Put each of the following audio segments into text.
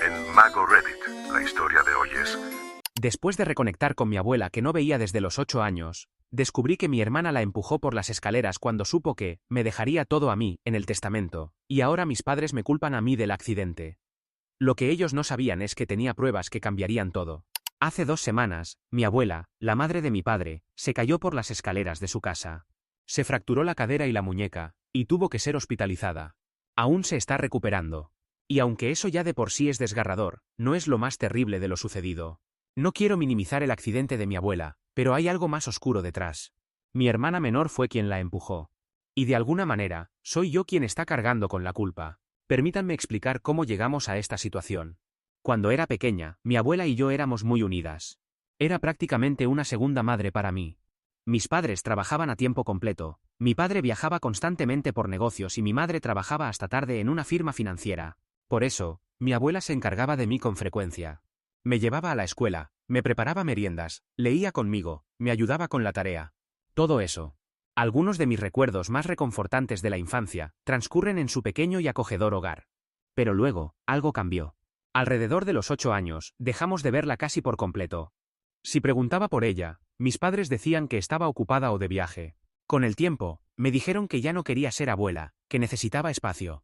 El mago Reddit. La historia de hoy es... Después de reconectar con mi abuela que no veía desde los 8 años, descubrí que mi hermana la empujó por las escaleras cuando supo que me dejaría todo a mí, en el testamento, y ahora mis padres me culpan a mí del accidente. Lo que ellos no sabían es que tenía pruebas que cambiarían todo. Hace 2 semanas, mi abuela, la madre de mi padre, se cayó por las escaleras de su casa. Se fracturó la cadera y la muñeca, y tuvo que ser hospitalizada. Aún se está recuperando. Y aunque eso ya de por sí es desgarrador, no es lo más terrible de lo sucedido. No quiero minimizar el accidente de mi abuela, pero hay algo más oscuro detrás. Mi hermana menor fue quien la empujó. Y de alguna manera, soy yo quien está cargando con la culpa. Permítanme explicar cómo llegamos a esta situación. Cuando era pequeña, mi abuela y yo éramos muy unidas. Era prácticamente una segunda madre para mí. Mis padres trabajaban a tiempo completo, mi padre viajaba constantemente por negocios y mi madre trabajaba hasta tarde en una firma financiera. Por eso, mi abuela se encargaba de mí con frecuencia. Me llevaba a la escuela, me preparaba meriendas, leía conmigo, me ayudaba con la tarea. Todo eso. Algunos de mis recuerdos más reconfortantes de la infancia transcurren en su pequeño y acogedor hogar. Pero luego, algo cambió. Alrededor de los 8 años, dejamos de verla casi por completo. Si preguntaba por ella, mis padres decían que estaba ocupada o de viaje. Con el tiempo, me dijeron que ya no quería ser abuela, que necesitaba espacio.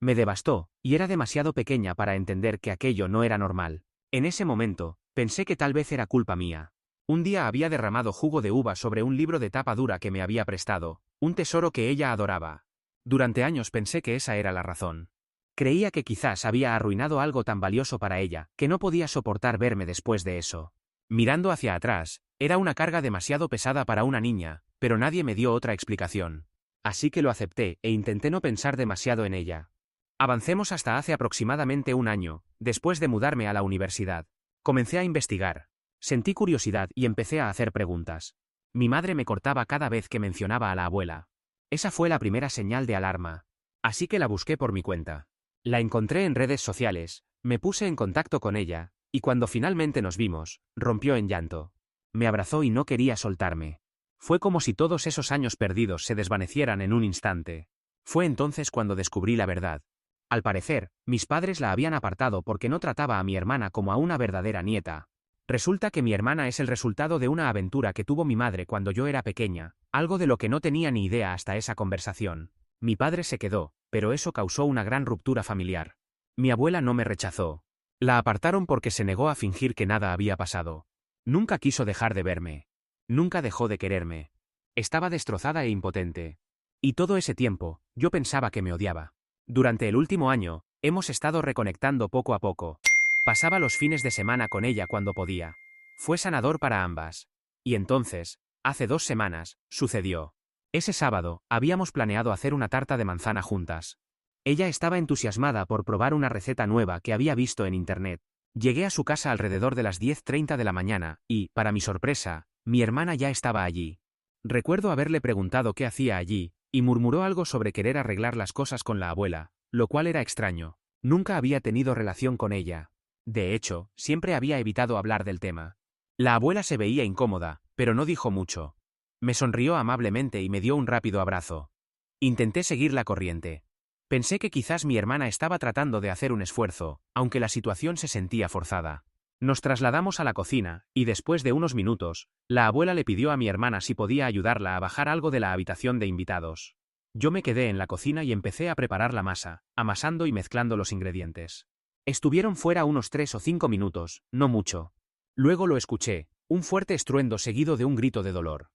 Me devastó, y era demasiado pequeña para entender que aquello no era normal. En ese momento, pensé que tal vez era culpa mía. Un día había derramado jugo de uva sobre un libro de tapa dura que me había prestado, un tesoro que ella adoraba. Durante años pensé que esa era la razón. Creía que quizás había arruinado algo tan valioso para ella, que no podía soportar verme después de eso. Mirando hacia atrás, era una carga demasiado pesada para una niña, pero nadie me dio otra explicación. Así que lo acepté e intenté no pensar demasiado en ella. Avancemos hasta hace aproximadamente un año, después de mudarme a la universidad. Comencé a investigar. Sentí curiosidad y empecé a hacer preguntas. Mi madre me cortaba cada vez que mencionaba a la abuela. Esa fue la primera señal de alarma. Así que la busqué por mi cuenta. La encontré en redes sociales, me puse en contacto con ella, y cuando finalmente nos vimos, rompió en llanto. Me abrazó y no quería soltarme. Fue como si todos esos años perdidos se desvanecieran en un instante. Fue entonces cuando descubrí la verdad. Al parecer, mis padres la habían apartado porque no trataba a mi hermana como a una verdadera nieta. Resulta que mi hermana es el resultado de una aventura que tuvo mi madre cuando yo era pequeña, algo de lo que no tenía ni idea hasta esa conversación. Mi padre se quedó, pero eso causó una gran ruptura familiar. Mi abuela no me rechazó. La apartaron porque se negó a fingir que nada había pasado. Nunca quiso dejar de verme. Nunca dejó de quererme. Estaba destrozada e impotente. Y todo ese tiempo, yo pensaba que me odiaba. Durante el último año, hemos estado reconectando poco a poco. Pasaba los fines de semana con ella cuando podía. Fue sanador para ambas. Y entonces, hace 2 semanas, sucedió. Ese sábado, habíamos planeado hacer una tarta de manzana juntas. Ella estaba entusiasmada por probar una receta nueva que había visto en internet. Llegué a su casa alrededor de las 10:30 de la mañana, y, para mi sorpresa, mi hermana ya estaba allí. Recuerdo haberle preguntado qué hacía allí, y murmuró algo sobre querer arreglar las cosas con la abuela, lo cual era extraño. Nunca había tenido relación con ella. De hecho, siempre había evitado hablar del tema. La abuela se veía incómoda, pero no dijo mucho. Me sonrió amablemente y me dio un rápido abrazo. Intenté seguir la corriente. Pensé que quizás mi hermana estaba tratando de hacer un esfuerzo, aunque la situación se sentía forzada. Nos trasladamos a la cocina, y después de unos minutos, la abuela le pidió a mi hermana si podía ayudarla a bajar algo de la habitación de invitados. Yo me quedé en la cocina y empecé a preparar la masa, amasando y mezclando los ingredientes. Estuvieron fuera unos 3 o 5 minutos, no mucho. Luego lo escuché, un fuerte estruendo seguido de un grito de dolor.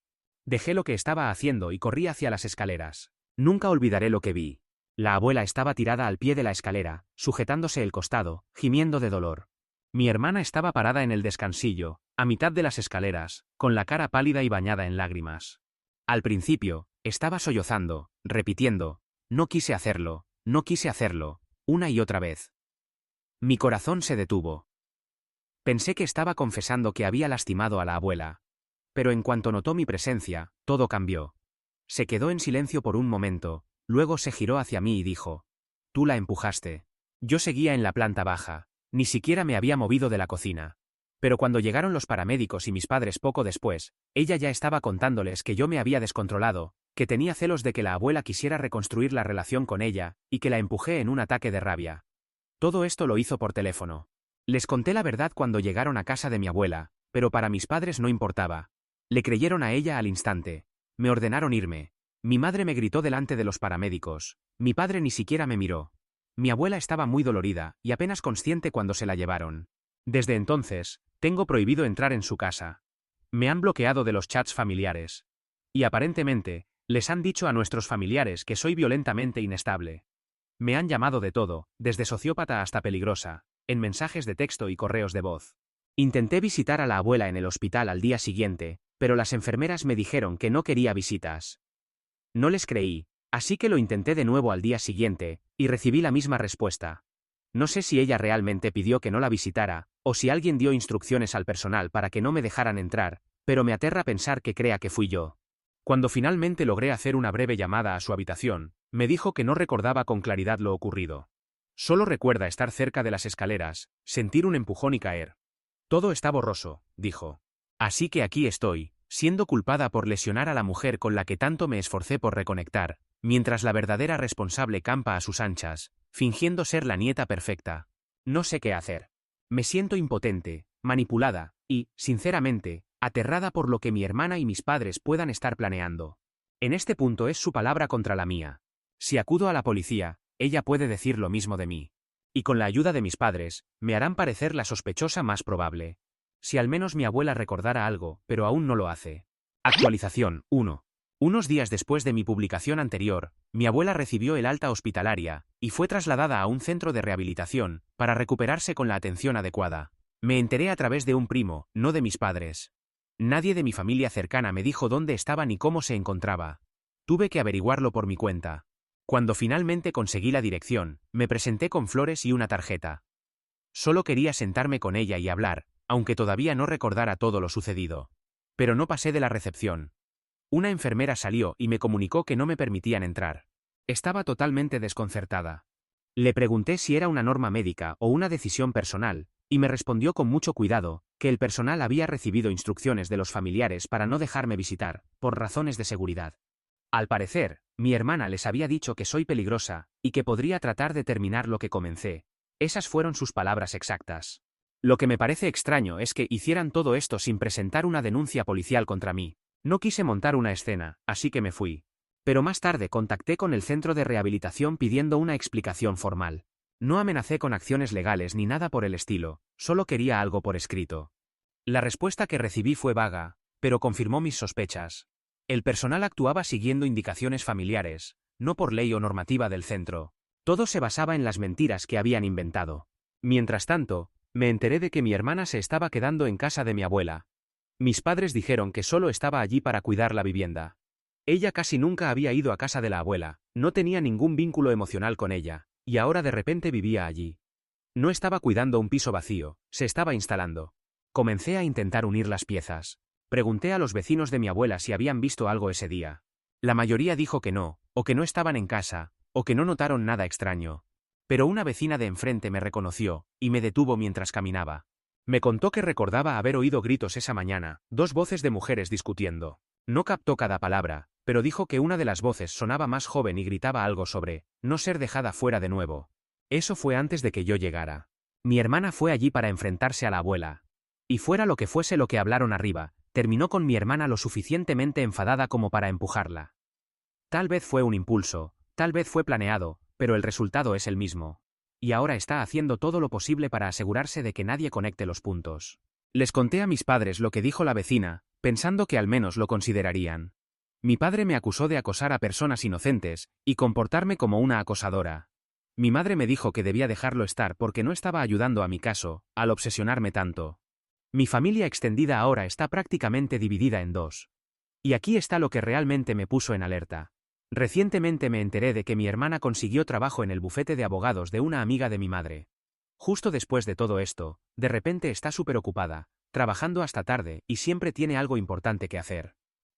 Dejé lo que estaba haciendo y corrí hacia las escaleras. Nunca olvidaré lo que vi. La abuela estaba tirada al pie de la escalera, sujetándose el costado, gimiendo de dolor. Mi hermana estaba parada en el descansillo, a mitad de las escaleras, con la cara pálida y bañada en lágrimas. Al principio, estaba sollozando, repitiendo, no quise hacerlo, una y otra vez. Mi corazón se detuvo. Pensé que estaba confesando que había lastimado a la abuela. Pero en cuanto notó mi presencia, todo cambió. Se quedó en silencio por un momento, luego se giró hacia mí y dijo: «Tú la empujaste». Yo seguía en la planta baja, ni siquiera me había movido de la cocina. Pero cuando llegaron los paramédicos y mis padres poco después, ella ya estaba contándoles que yo me había descontrolado, que tenía celos de que la abuela quisiera reconstruir la relación con ella, y que la empujé en un ataque de rabia. Todo esto lo hizo por teléfono. Les conté la verdad cuando llegaron a casa de mi abuela, pero para mis padres no importaba. Le creyeron a ella al instante. Me ordenaron irme. Mi madre me gritó delante de los paramédicos. Mi padre ni siquiera me miró. Mi abuela estaba muy dolorida y apenas consciente cuando se la llevaron. Desde entonces, tengo prohibido entrar en su casa. Me han bloqueado de los chats familiares. Y aparentemente, les han dicho a nuestros familiares que soy violentamente inestable. Me han llamado de todo, desde sociópata hasta peligrosa, en mensajes de texto y correos de voz. Intenté visitar a la abuela en el hospital al día siguiente, pero las enfermeras me dijeron que no quería visitas. No les creí, así que lo intenté de nuevo al día siguiente, y recibí la misma respuesta. No sé si ella realmente pidió que no la visitara, o si alguien dio instrucciones al personal para que no me dejaran entrar, pero me aterra pensar que crea que fui yo. Cuando finalmente logré hacer una breve llamada a su habitación, me dijo que no recordaba con claridad lo ocurrido. Solo recuerda estar cerca de las escaleras, sentir un empujón y caer. Todo está borroso, dijo. Así que aquí estoy, siendo culpada por lesionar a la mujer con la que tanto me esforcé por reconectar, mientras la verdadera responsable campa a sus anchas, fingiendo ser la nieta perfecta. No sé qué hacer. Me siento impotente, manipulada, y, sinceramente, aterrada por lo que mi hermana y mis padres puedan estar planeando. En este punto es su palabra contra la mía. Si acudo a la policía, ella puede decir lo mismo de mí. Y con la ayuda de mis padres, me harán parecer la sospechosa más probable. Si al menos mi abuela recordara algo, pero aún no lo hace. Actualización 1. Unos días después de mi publicación anterior, mi abuela recibió el alta hospitalaria, y fue trasladada a un centro de rehabilitación, para recuperarse con la atención adecuada. Me enteré a través de un primo, no de mis padres. Nadie de mi familia cercana me dijo dónde estaba ni cómo se encontraba. Tuve que averiguarlo por mi cuenta. Cuando finalmente conseguí la dirección, me presenté con flores y una tarjeta. Solo quería sentarme con ella y hablar, aunque todavía no recordara todo lo sucedido. Pero no pasé de la recepción. Una enfermera salió y me comunicó que no me permitían entrar. Estaba totalmente desconcertada. Le pregunté si era una norma médica o una decisión personal, y me respondió con mucho cuidado, que el personal había recibido instrucciones de los familiares para no dejarme visitar, por razones de seguridad. Al parecer, mi hermana les había dicho que soy peligrosa, y que podría tratar de terminar lo que comencé. Esas fueron sus palabras exactas. Lo que me parece extraño es que hicieran todo esto sin presentar una denuncia policial contra mí. No quise montar una escena, así que me fui. Pero más tarde contacté con el centro de rehabilitación pidiendo una explicación formal. No amenacé con acciones legales ni nada por el estilo, solo quería algo por escrito. La respuesta que recibí fue vaga, pero confirmó mis sospechas. El personal actuaba siguiendo indicaciones familiares, no por ley o normativa del centro. Todo se basaba en las mentiras que habían inventado. Mientras tanto, me enteré de que mi hermana se estaba quedando en casa de mi abuela. Mis padres dijeron que solo estaba allí para cuidar la vivienda. Ella casi nunca había ido a casa de la abuela, no tenía ningún vínculo emocional con ella, y ahora de repente vivía allí. No estaba cuidando un piso vacío, se estaba instalando. Comencé a intentar unir las piezas. Pregunté a los vecinos de mi abuela si habían visto algo ese día. La mayoría dijo que no, o que no estaban en casa, o que no notaron nada extraño. Pero una vecina de enfrente me reconoció, y me detuvo mientras caminaba. Me contó que recordaba haber oído gritos esa mañana, dos voces de mujeres discutiendo. No captó cada palabra, pero dijo que una de las voces sonaba más joven y gritaba algo sobre no ser dejada fuera de nuevo. Eso fue antes de que yo llegara. Mi hermana fue allí para enfrentarse a la abuela. Y fuera lo que fuese lo que hablaron arriba, terminó con mi hermana lo suficientemente enfadada como para empujarla. Tal vez fue un impulso, tal vez fue planeado, pero el resultado es el mismo. Y ahora está haciendo todo lo posible para asegurarse de que nadie conecte los puntos. Les conté a mis padres lo que dijo la vecina, pensando que al menos lo considerarían. Mi padre me acusó de acosar a personas inocentes, y comportarme como una acosadora. Mi madre me dijo que debía dejarlo estar porque no estaba ayudando a mi caso, al obsesionarme tanto. Mi familia extendida ahora está prácticamente dividida en dos. Y aquí está lo que realmente me puso en alerta. Recientemente me enteré de que mi hermana consiguió trabajo en el bufete de abogados de una amiga de mi madre. Justo después de todo esto, de repente está súper ocupada, trabajando hasta tarde y siempre tiene algo importante que hacer.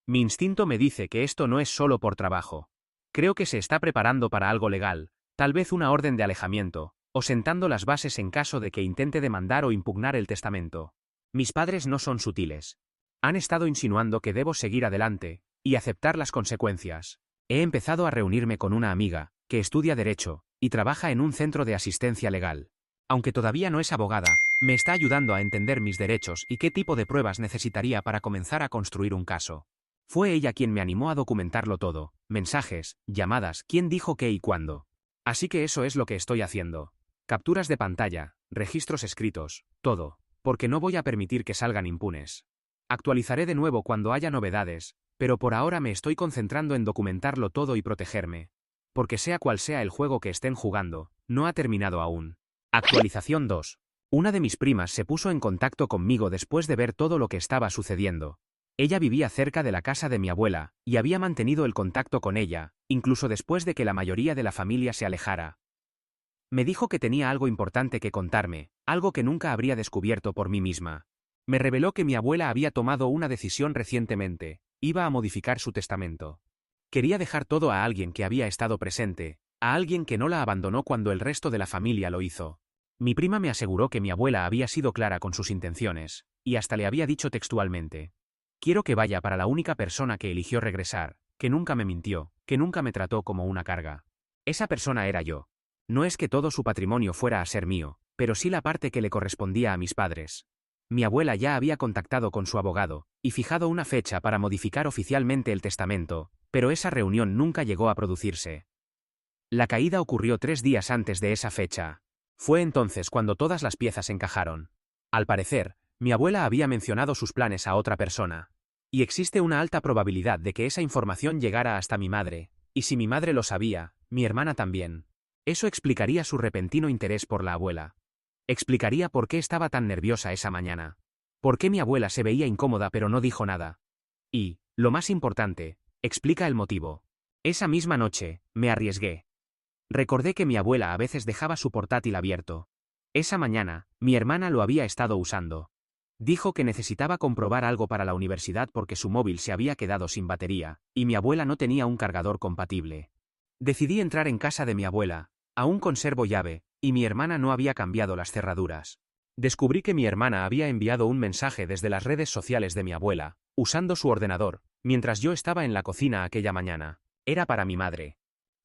Mi instinto me dice que esto no es solo por trabajo. Creo que se está preparando para algo legal, tal vez una orden de alejamiento, o sentando las bases en caso de que intente demandar o impugnar el testamento. Mis padres no son sutiles. Han estado insinuando que debo seguir adelante y aceptar las consecuencias. He empezado a reunirme con una amiga, que estudia Derecho, y trabaja en un centro de asistencia legal. Aunque todavía no es abogada, me está ayudando a entender mis derechos y qué tipo de pruebas necesitaría para comenzar a construir un caso. Fue ella quien me animó a documentarlo todo, mensajes, llamadas, quién dijo qué y cuándo. Así que eso es lo que estoy haciendo. Capturas de pantalla, registros escritos, todo, porque no voy a permitir que salgan impunes. Actualizaré de nuevo cuando haya novedades, pero por ahora me estoy concentrando en documentarlo todo y protegerme. Porque sea cual sea el juego que estén jugando, no ha terminado aún. Actualización 2. Una de mis primas se puso en contacto conmigo después de ver todo lo que estaba sucediendo. Ella vivía cerca de la casa de mi abuela, y había mantenido el contacto con ella, incluso después de que la mayoría de la familia se alejara. Me dijo que tenía algo importante que contarme, algo que nunca habría descubierto por mí misma. Me reveló que mi abuela había tomado una decisión recientemente, iba a modificar su testamento. Quería dejar todo a alguien que había estado presente, a alguien que no la abandonó cuando el resto de la familia lo hizo. Mi prima me aseguró que mi abuela había sido clara con sus intenciones, y hasta le había dicho textualmente: quiero que vaya para la única persona que eligió regresar, que nunca me mintió, que nunca me trató como una carga. Esa persona era yo. No es que todo su patrimonio fuera a ser mío, pero sí la parte que le correspondía a mis padres. Mi abuela ya había contactado con su abogado, y fijado una fecha para modificar oficialmente el testamento, pero esa reunión nunca llegó a producirse. La caída ocurrió 3 días antes de esa fecha. Fue entonces cuando todas las piezas encajaron. Al parecer, mi abuela había mencionado sus planes a otra persona. Y existe una alta probabilidad de que esa información llegara hasta mi madre, y si mi madre lo sabía, mi hermana también. Eso explicaría su repentino interés por la abuela. Explicaría por qué estaba tan nerviosa esa mañana. Por qué mi abuela se veía incómoda pero no dijo nada. Y, lo más importante, explica el motivo. Esa misma noche, me arriesgué. Recordé que mi abuela a veces dejaba su portátil abierto. Esa mañana, mi hermana lo había estado usando. Dijo que necesitaba comprobar algo para la universidad porque su móvil se había quedado sin batería, y mi abuela no tenía un cargador compatible. Decidí entrar en casa de mi abuela, aún conservo llave, y mi hermana no había cambiado las cerraduras. Descubrí que mi hermana había enviado un mensaje desde las redes sociales de mi abuela, usando su ordenador, mientras yo estaba en la cocina aquella mañana. Era para mi madre.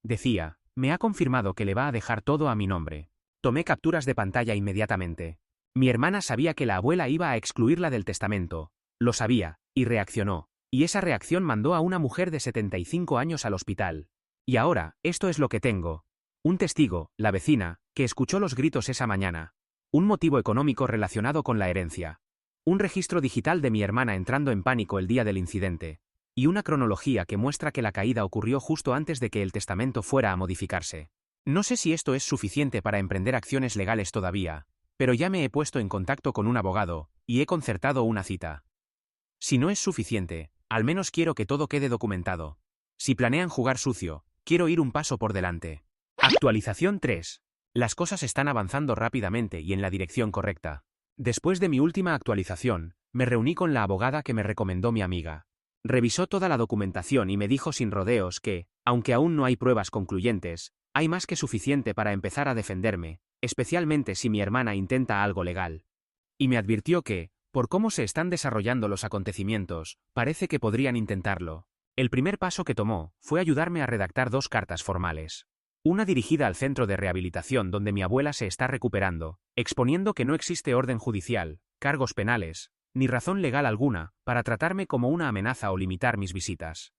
Decía: me ha confirmado que le va a dejar todo a mi nombre. Tomé capturas de pantalla inmediatamente. Mi hermana sabía que la abuela iba a excluirla del testamento. Lo sabía, y reaccionó. Y esa reacción mandó a una mujer de 75 años al hospital. Y ahora, esto es lo que tengo. Un testigo, la vecina, que escuchó los gritos esa mañana. Un motivo económico relacionado con la herencia. Un registro digital de mi hermana entrando en pánico el día del incidente. Y una cronología que muestra que la caída ocurrió justo antes de que el testamento fuera a modificarse. No sé si esto es suficiente para emprender acciones legales todavía, pero ya me he puesto en contacto con un abogado, y he concertado una cita. Si no es suficiente, al menos quiero que todo quede documentado. Si planean jugar sucio, quiero ir un paso por delante. Actualización 3. Las cosas están avanzando rápidamente y en la dirección correcta. Después de mi última actualización, me reuní con la abogada que me recomendó mi amiga. Revisó toda la documentación y me dijo sin rodeos que, aunque aún no hay pruebas concluyentes, hay más que suficiente para empezar a defenderme, especialmente si mi hermana intenta algo legal. Y me advirtió que, por cómo se están desarrollando los acontecimientos, parece que podrían intentarlo. El primer paso que tomó fue ayudarme a redactar 2 cartas formales. Una dirigida al centro de rehabilitación donde mi abuela se está recuperando, exponiendo que no existe orden judicial, cargos penales, ni razón legal alguna para tratarme como una amenaza o limitar mis visitas.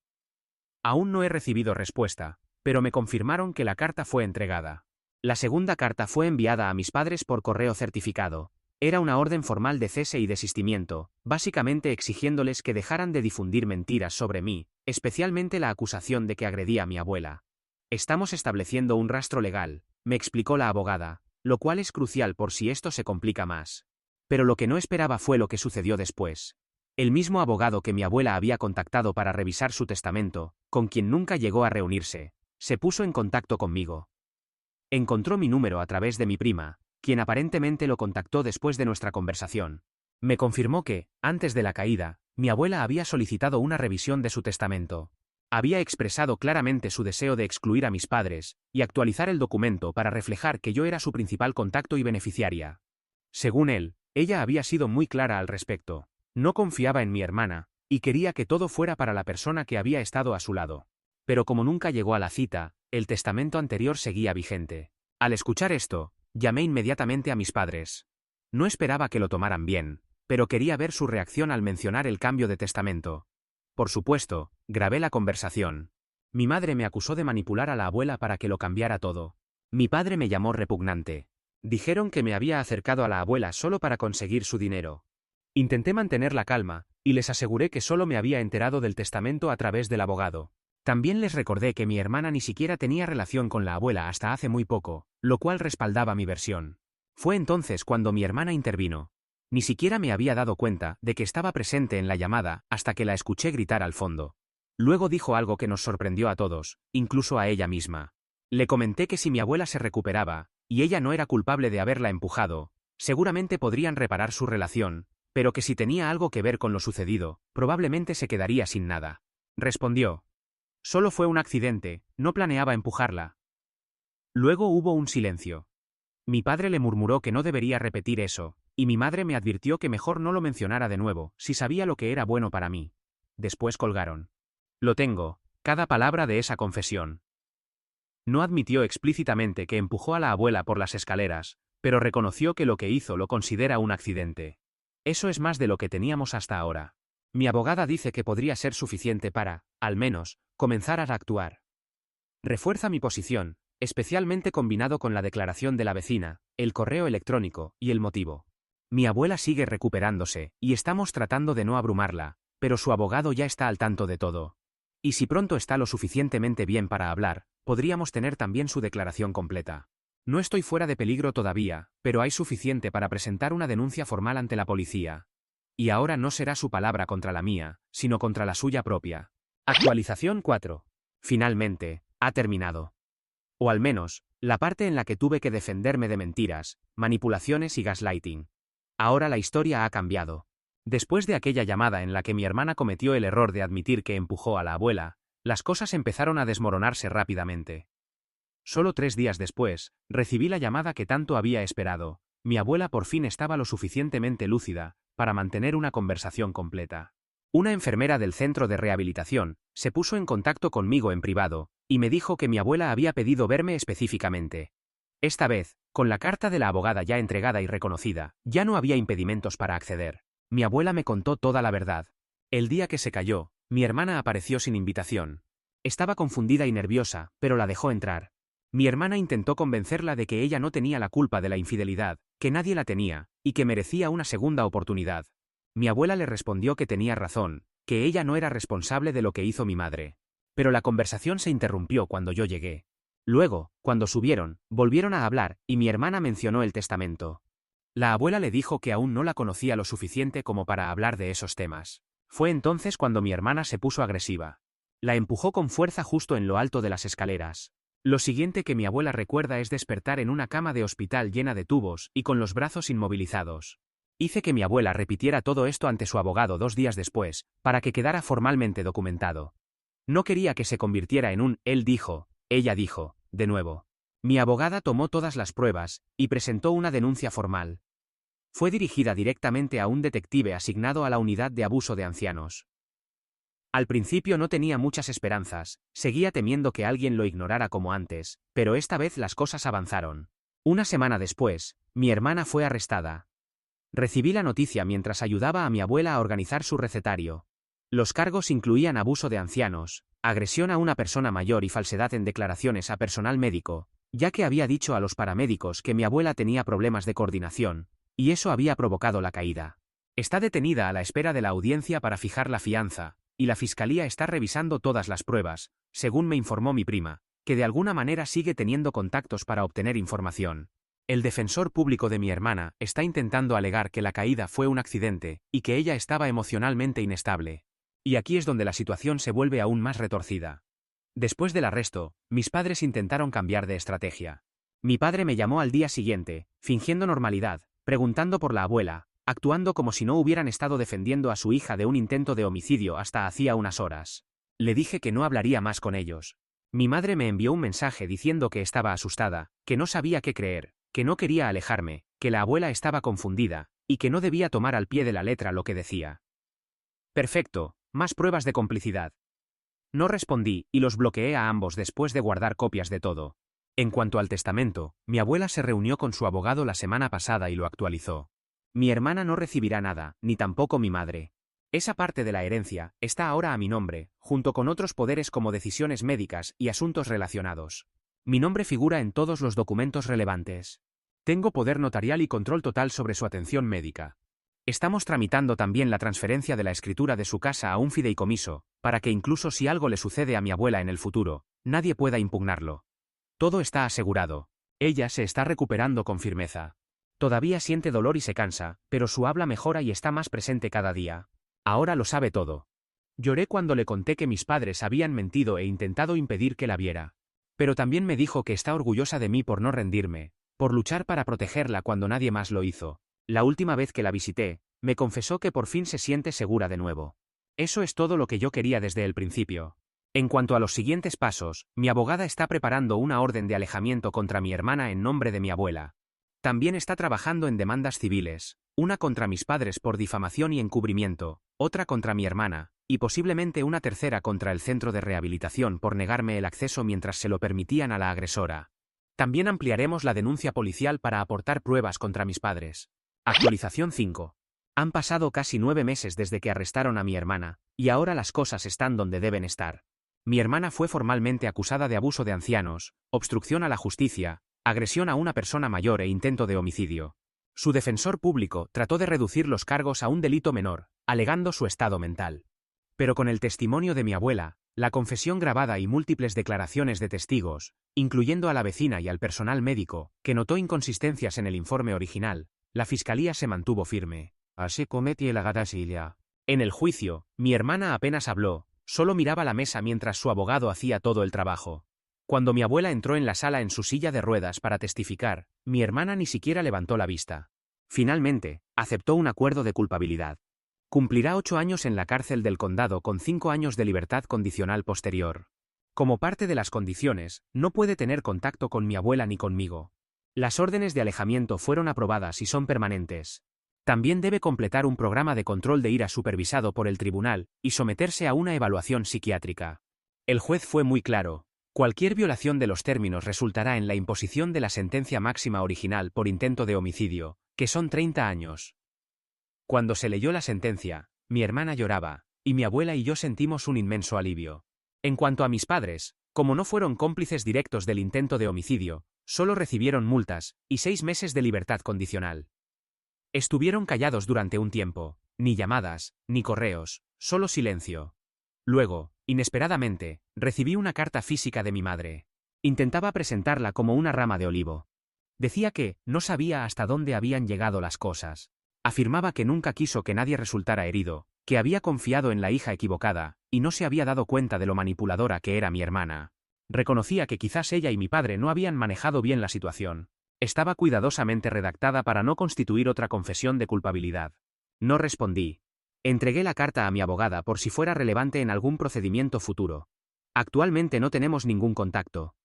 Aún no he recibido respuesta, pero me confirmaron que la carta fue entregada. La segunda carta fue enviada a mis padres por correo certificado. Era una orden formal de cese y desistimiento, básicamente exigiéndoles que dejaran de difundir mentiras sobre mí, especialmente la acusación de que agredí a mi abuela. Estamos estableciendo un rastro legal, me explicó la abogada, lo cual es crucial por si esto se complica más. Pero lo que no esperaba fue lo que sucedió después. El mismo abogado que mi abuela había contactado para revisar su testamento, con quien nunca llegó a reunirse, se puso en contacto conmigo. Encontró mi número a través de mi prima, quien aparentemente lo contactó después de nuestra conversación. Me confirmó que, antes de la caída, mi abuela había solicitado una revisión de su testamento. Había expresado claramente su deseo de excluir a mis padres, y actualizar el documento para reflejar que yo era su principal contacto y beneficiaria. Según él, ella había sido muy clara al respecto. No confiaba en mi hermana, y quería que todo fuera para la persona que había estado a su lado. Pero como nunca llegó a la cita, el testamento anterior seguía vigente. Al escuchar esto, llamé inmediatamente a mis padres. No esperaba que lo tomaran bien, pero quería ver su reacción al mencionar el cambio de testamento. Por supuesto, grabé la conversación. Mi madre me acusó de manipular a la abuela para que lo cambiara todo. Mi padre me llamó repugnante. Dijeron que me había acercado a la abuela solo para conseguir su dinero. Intenté mantener la calma, y les aseguré que solo me había enterado del testamento a través del abogado. También les recordé que mi hermana ni siquiera tenía relación con la abuela hasta hace muy poco, lo cual respaldaba mi versión. Fue entonces cuando mi hermana intervino. Ni siquiera me había dado cuenta de que estaba presente en la llamada hasta que la escuché gritar al fondo. Luego dijo algo que nos sorprendió a todos, incluso a ella misma. Le comenté que si mi abuela se recuperaba, y ella no era culpable de haberla empujado, seguramente podrían reparar su relación, pero que si tenía algo que ver con lo sucedido, probablemente se quedaría sin nada. Respondió: solo fue un accidente, no planeaba empujarla. Luego hubo un silencio. Mi padre le murmuró que no debería repetir eso, y mi madre me advirtió que mejor no lo mencionara de nuevo, si sabía lo que era bueno para mí. Después colgaron. Lo tengo, cada palabra de esa confesión. No admitió explícitamente que empujó a la abuela por las escaleras, pero reconoció que lo que hizo lo considera un accidente. Eso es más de lo que teníamos hasta ahora. Mi abogada dice que podría ser suficiente para, al menos, comenzar a actuar. Refuerza mi posición, especialmente combinado con la declaración de la vecina, el correo electrónico y el motivo. Mi abuela sigue recuperándose, y estamos tratando de no abrumarla, pero su abogado ya está al tanto de todo. Y si pronto está lo suficientemente bien para hablar, podríamos tener también su declaración completa. No estoy fuera de peligro todavía, pero hay suficiente para presentar una denuncia formal ante la policía. Y ahora no será su palabra contra la mía, sino contra la suya propia. Actualización 4. Finalmente, ha terminado. O al menos, la parte en la que tuve que defenderme de mentiras, manipulaciones y gaslighting. Ahora la historia ha cambiado. Después de aquella llamada en la que mi hermana cometió el error de admitir que empujó a la abuela, las cosas empezaron a desmoronarse rápidamente. Solo 3 días después, recibí la llamada que tanto había esperado. Mi abuela por fin estaba lo suficientemente lúcida para mantener una conversación completa. Una enfermera del centro de rehabilitación se puso en contacto conmigo en privado y me dijo que mi abuela había pedido verme específicamente. Esta vez, con la carta de la abogada ya entregada y reconocida, ya no había impedimentos para acceder. Mi abuela me contó toda la verdad. El día que se cayó, mi hermana apareció sin invitación. Estaba confundida y nerviosa, pero la dejó entrar. Mi hermana intentó convencerla de que ella no tenía la culpa de la infidelidad, que nadie la tenía, y que merecía una segunda oportunidad. Mi abuela le respondió que tenía razón, que ella no era responsable de lo que hizo mi madre. Pero la conversación se interrumpió cuando yo llegué. Luego, cuando subieron, volvieron a hablar, y mi hermana mencionó el testamento. La abuela le dijo que aún no la conocía lo suficiente como para hablar de esos temas. Fue entonces cuando mi hermana se puso agresiva. La empujó con fuerza justo en lo alto de las escaleras. Lo siguiente que mi abuela recuerda es despertar en una cama de hospital llena de tubos y con los brazos inmovilizados. Hice que mi abuela repitiera todo esto ante su abogado 2 días después, para que quedara formalmente documentado. No quería que se convirtiera en un él dijo, ella dijo, de nuevo. Mi abogada tomó todas las pruebas y presentó una denuncia formal. Fue dirigida directamente a un detective asignado a la unidad de abuso de ancianos. Al principio no tenía muchas esperanzas, seguía temiendo que alguien lo ignorara como antes, pero esta vez las cosas avanzaron. Una semana después, mi hermana fue arrestada. Recibí la noticia mientras ayudaba a mi abuela a organizar su recetario. Los cargos incluían abuso de ancianos, agresión a una persona mayor y falsedad en declaraciones a personal médico, ya que había dicho a los paramédicos que mi abuela tenía problemas de coordinación, y eso había provocado la caída. Está detenida a la espera de la audiencia para fijar la fianza, y la fiscalía está revisando todas las pruebas, según me informó mi prima, que de alguna manera sigue teniendo contactos para obtener información. El defensor público de mi hermana está intentando alegar que la caída fue un accidente, y que ella estaba emocionalmente inestable. Y aquí es donde la situación se vuelve aún más retorcida. Después del arresto, mis padres intentaron cambiar de estrategia. Mi padre me llamó al día siguiente, fingiendo normalidad, preguntando por la abuela, actuando como si no hubieran estado defendiendo a su hija de un intento de homicidio hasta hacía unas horas. Le dije que no hablaría más con ellos. Mi madre me envió un mensaje diciendo que estaba asustada, que no sabía qué creer, que no quería alejarme, que la abuela estaba confundida, y que no debía tomar al pie de la letra lo que decía. Perfecto, más pruebas de complicidad. No respondí, y los bloqueé a ambos después de guardar copias de todo. En cuanto al testamento, mi abuela se reunió con su abogado la semana pasada y lo actualizó. Mi hermana no recibirá nada, ni tampoco mi madre. Esa parte de la herencia está ahora a mi nombre, junto con otros poderes como decisiones médicas y asuntos relacionados. Mi nombre figura en todos los documentos relevantes. Tengo poder notarial y control total sobre su atención médica. Estamos tramitando también la transferencia de la escritura de su casa a un fideicomiso, para que incluso si algo le sucede a mi abuela en el futuro, nadie pueda impugnarlo. Todo está asegurado. Ella se está recuperando con firmeza. Todavía siente dolor y se cansa, pero su habla mejora y está más presente cada día. Ahora lo sabe todo. Lloré cuando le conté que mis padres habían mentido e intentado impedir que la viera. Pero también me dijo que está orgullosa de mí por no rendirme, por luchar para protegerla cuando nadie más lo hizo. La última vez que la visité, me confesó que por fin se siente segura de nuevo. Eso es todo lo que yo quería desde el principio. En cuanto a los siguientes pasos, mi abogada está preparando una orden de alejamiento contra mi hermana en nombre de mi abuela. También está trabajando en demandas civiles, una contra mis padres por difamación y encubrimiento, otra contra mi hermana, y posiblemente una tercera contra el centro de rehabilitación por negarme el acceso mientras se lo permitían a la agresora. También ampliaremos la denuncia policial para aportar pruebas contra mis padres. Actualización 5. Han pasado casi 9 meses desde que arrestaron a mi hermana, y ahora las cosas están donde deben estar. Mi hermana fue formalmente acusada de abuso de ancianos, obstrucción a la justicia, agresión a una persona mayor e intento de homicidio. Su defensor público trató de reducir los cargos a un delito menor, alegando su estado mental. Pero con el testimonio de mi abuela, la confesión grabada y múltiples declaraciones de testigos, incluyendo a la vecina y al personal médico, que notó inconsistencias en el informe original, la fiscalía se mantuvo firme. Así cometí la gadasilla. En el juicio, mi hermana apenas habló, solo miraba la mesa mientras su abogado hacía todo el trabajo. Cuando mi abuela entró en la sala en su silla de ruedas para testificar, mi hermana ni siquiera levantó la vista. Finalmente, aceptó un acuerdo de culpabilidad. Cumplirá 8 años en la cárcel del condado con 5 años de libertad condicional posterior. Como parte de las condiciones, no puede tener contacto con mi abuela ni conmigo. Las órdenes de alejamiento fueron aprobadas y son permanentes. También debe completar un programa de control de ira supervisado por el tribunal y someterse a una evaluación psiquiátrica. El juez fue muy claro. Cualquier violación de los términos resultará en la imposición de la sentencia máxima original por intento de homicidio, que son 30 años. Cuando se leyó la sentencia, mi hermana lloraba, y mi abuela y yo sentimos un inmenso alivio. En cuanto a mis padres, como no fueron cómplices directos del intento de homicidio, solo recibieron multas y 6 meses de libertad condicional. Estuvieron callados durante un tiempo, ni llamadas, ni correos, solo silencio. Luego, inesperadamente, recibí una carta física de mi madre. Intentaba presentarla como una rama de olivo. Decía que no sabía hasta dónde habían llegado las cosas. Afirmaba que nunca quiso que nadie resultara herido, que había confiado en la hija equivocada, y no se había dado cuenta de lo manipuladora que era mi hermana. Reconocía que quizás ella y mi padre no habían manejado bien la situación. Estaba cuidadosamente redactada para no constituir otra confesión de culpabilidad. No respondí. Entregué la carta a mi abogada por si fuera relevante en algún procedimiento futuro. Actualmente no tenemos ningún contacto.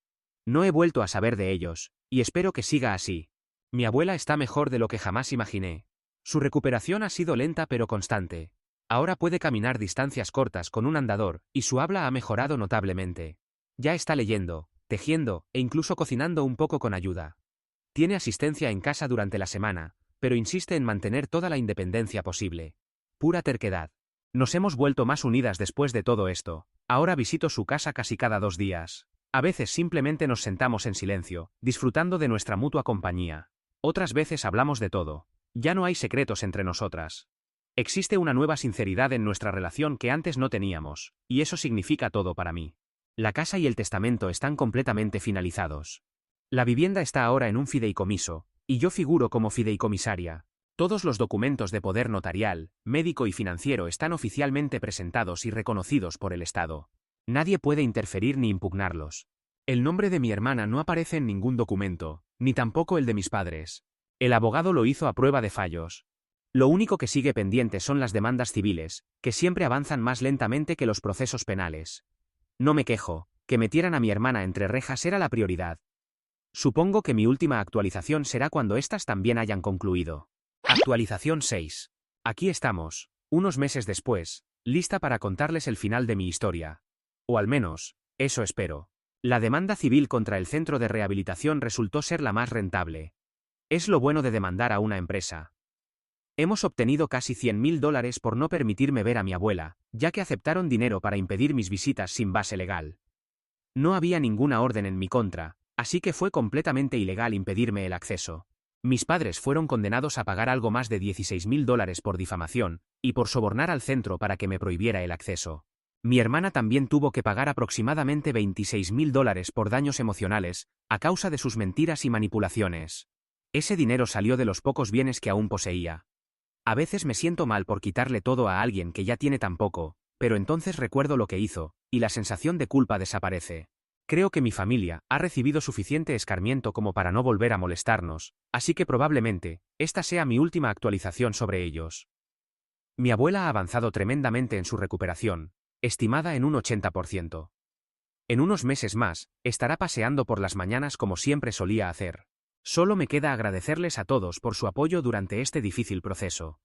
No he vuelto a saber de ellos, y espero que siga así. Mi abuela está mejor de lo que jamás imaginé. Su recuperación ha sido lenta pero constante. Ahora puede caminar distancias cortas con un andador, y su habla ha mejorado notablemente. Ya está leyendo, tejiendo, e incluso cocinando un poco con ayuda. Tiene asistencia en casa durante la semana, pero insiste en mantener toda la independencia posible. Pura terquedad. Nos hemos vuelto más unidas después de todo esto. Ahora visito su casa casi cada 2 días. A veces simplemente nos sentamos en silencio, disfrutando de nuestra mutua compañía. Otras veces hablamos de todo. Ya no hay secretos entre nosotras. Existe una nueva sinceridad en nuestra relación que antes no teníamos, y eso significa todo para mí. La casa y el testamento están completamente finalizados. La vivienda está ahora en un fideicomiso, y yo figuro como fideicomisaria. Todos los documentos de poder notarial, médico y financiero están oficialmente presentados y reconocidos por el Estado. Nadie puede interferir ni impugnarlos. El nombre de mi hermana no aparece en ningún documento, ni tampoco el de mis padres. El abogado lo hizo a prueba de fallos. Lo único que sigue pendiente son las demandas civiles, que siempre avanzan más lentamente que los procesos penales. No me quejo, que metieran a mi hermana entre rejas era la prioridad. Supongo que mi última actualización será cuando éstas también hayan concluido. Actualización 6. Aquí estamos, unos meses después, lista para contarles el final de mi historia. O al menos, eso espero. La demanda civil contra el centro de rehabilitación resultó ser la más rentable. Es lo bueno de demandar a una empresa. Hemos obtenido casi $100.000 por no permitirme ver a mi abuela, ya que aceptaron dinero para impedir mis visitas sin base legal. No había ninguna orden en mi contra, así que fue completamente ilegal impedirme el acceso. Mis padres fueron condenados a pagar algo más de $16.000 por difamación, y por sobornar al centro para que me prohibiera el acceso. Mi hermana también tuvo que pagar aproximadamente $26.000 por daños emocionales, a causa de sus mentiras y manipulaciones. Ese dinero salió de los pocos bienes que aún poseía. A veces me siento mal por quitarle todo a alguien que ya tiene tan poco, pero entonces recuerdo lo que hizo, y la sensación de culpa desaparece. Creo que mi familia ha recibido suficiente escarmiento como para no volver a molestarnos, así que probablemente, esta sea mi última actualización sobre ellos. Mi abuela ha avanzado tremendamente en su recuperación, estimada en un 80%. En unos meses más, estará paseando por las mañanas como siempre solía hacer. Solo me queda agradecerles a todos por su apoyo durante este difícil proceso.